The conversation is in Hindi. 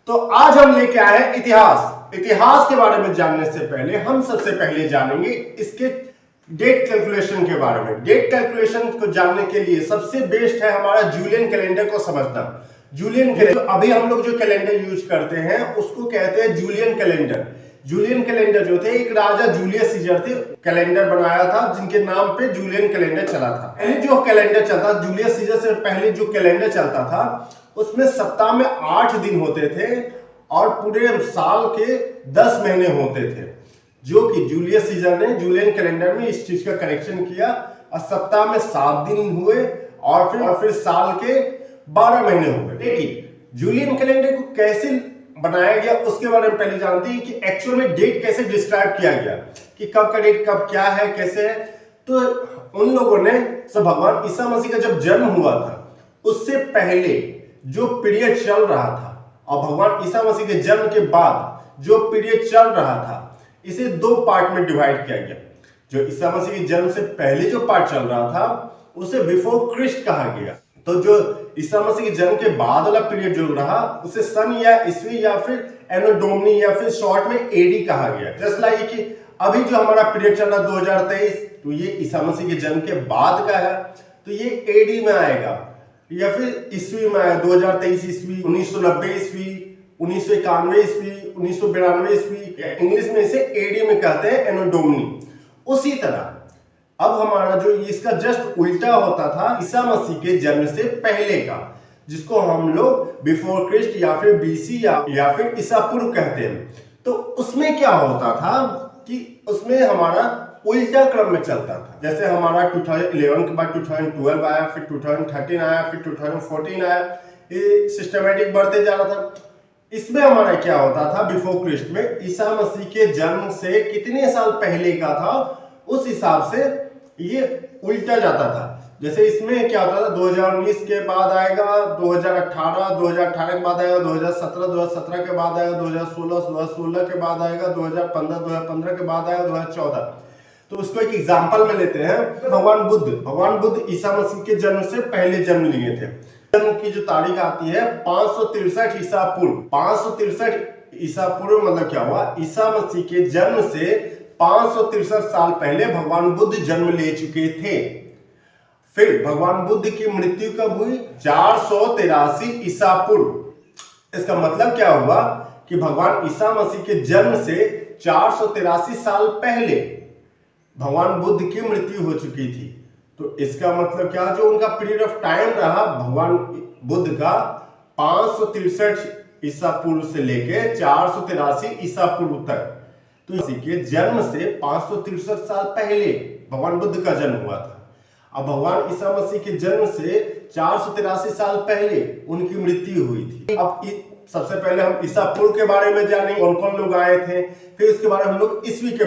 तो आज हम लेके आए हैं इतिहास के बारे में जानने से पहले हम सबसे पहले जानेंगे इसके डेट कैलकुलेशन के बारे में। डेट कैलकुलेशन को जानने के लिए सबसे बेस्ट है हमारा जूलियन कैलेंडर को समझना। जूलियन कैलेंडर, अभी हम लोग जो कैलेंडर यूज करते हैं उसको कहते हैं जूलियन कैलेंडर। जूलियन कैलेंडर जो थे, एक राजा जूलियस सीजर थे, कैलेंडर बनाया था जिनके नाम पे जूलियन कैलेंडर चला था। पहले जो कैलेंडर चलता, जूलियस सीजर से पहले जो कैलेंडर चलता था उसमें सप्ताह में 8 दिन होते थे और पूरे साल के 10 महीने होते थे, जो कि जूलियस सीजर ने जूलियन कैलेंडर में इस चीज का करेक्शन किया और सप्ताह में 7 दिन हुए और फिर साल के 12 महीने हुए। लेकिन जूलियन कैलेंडर को कैसे बनाया गया उसके बारे में पहले जानते हैं कि एक्चुअल में डेट कैसे डिस्क्राइब किया गया, कि कब का डेट कब क्या है कैसे है। तो उन लोगों ने सब भगवान ईसा मसीह का जब जन्म हुआ था उससे पहले जो पीरियड चल रहा था और भगवान ईसा मसीह के जन्म के बाद जो पीरियड चल रहा था, इसे 2 पार्ट में डिवाइड किया गया। जो ईसा मसीह के जन्म से पहले जो पार्ट चल रहा था उसे बिफोर क्रिस्ट कहा गया। तो जो ईसा मसीह के जन्म के बाद वाला पीरियड जो रहा उसे सन या ईस्वी या फिर एनो डोमिनी या फिर शॉर्ट में एडी कहा गया। जस्ट लाइक कि अभी जो हमारा पीरियड चल रहा 2023, तो ये ईसा मसीह के जन्म के बाद का है, तो ये एडी में आएगा या फिर ईस्वी में आएगा। 2023 ईस्वी, 1990 ईस्वी, 1991 ईस्वी, 1992 ईस्वी, इंग्लिश में इसे एडी में कहते हैं, एनो डोमिनी। उसी तरह अब हमारा जो इसका जस्ट उल्टा होता था ईसा मसीह के जन्म से पहले का, जिसको हम लोग बिफोर क्रिस्ट या फिर बीसी या फिर ईसा पूर्व कहते हैं। तो उसमें क्या होता था कि उसमें हमारा उल्टा क्रम में चलता था। जैसे हमारा 2011 के बाद 2012 आया, फिर 2013 आया, फिर 2014 आया, ये सिस्टमेटिक बढ़ते जा रहा था। इसमें हमारा क्या होता था, बिफोर क्रिस्ट में ईसा मसीह के जन्म से कितने साल पहले का था उस हिसाब से ये उल्टा जाता था। जैसे इसमें क्या होता था, 2019 के बाद आएगा 2018, 2018 के बाद आएगा 2017, 2017 के बाद आएगा 2016, 2016 के बाद आएगा 2015, 2015 के बाद आएगा 2014। तो उसको एक एग्जांपल में लेते हैं। भगवान बुद्ध ईसा मसीह के जन्म से पहले जन्म लिए थे। जन्म की जो तारीख आती है 563 ईसा पूर्व। 563 ईसा पूर्व मतलब क्या हुआ, ईसा मसीह के जन्म से 563 साल पहले भगवान बुद्ध जन्म ले चुके थे। फिर भगवान बुद्ध की मृत्यु कब हुई, 483 ईसा पूर्व। इसका मतलब क्या हुआ कि भगवान ईसा मसीह के जन्म से 483 साल पहले भगवान बुद्ध की मृत्यु हो चुकी थी। तो इसका मतलब क्या, जो उनका पीरियड ऑफ टाइम रहा भगवान बुद्ध का 563 ईसा पूर्व से लेके 483 ईसा पूर्व तक, तो इसी के जन्म से 563 साल पहले भगवान बुद्ध का जन्म हुआ था। अब भगवान ईसा मसीह के जन्म से 483 साल पहले उनकी मृत्यु हुई थी। अब सबसे पहले हम ईसा पूर्व के बारे में जानेंगे, कौन कौन लोग आए थे, फिर उसके बारे में हम लोग ईस्वी के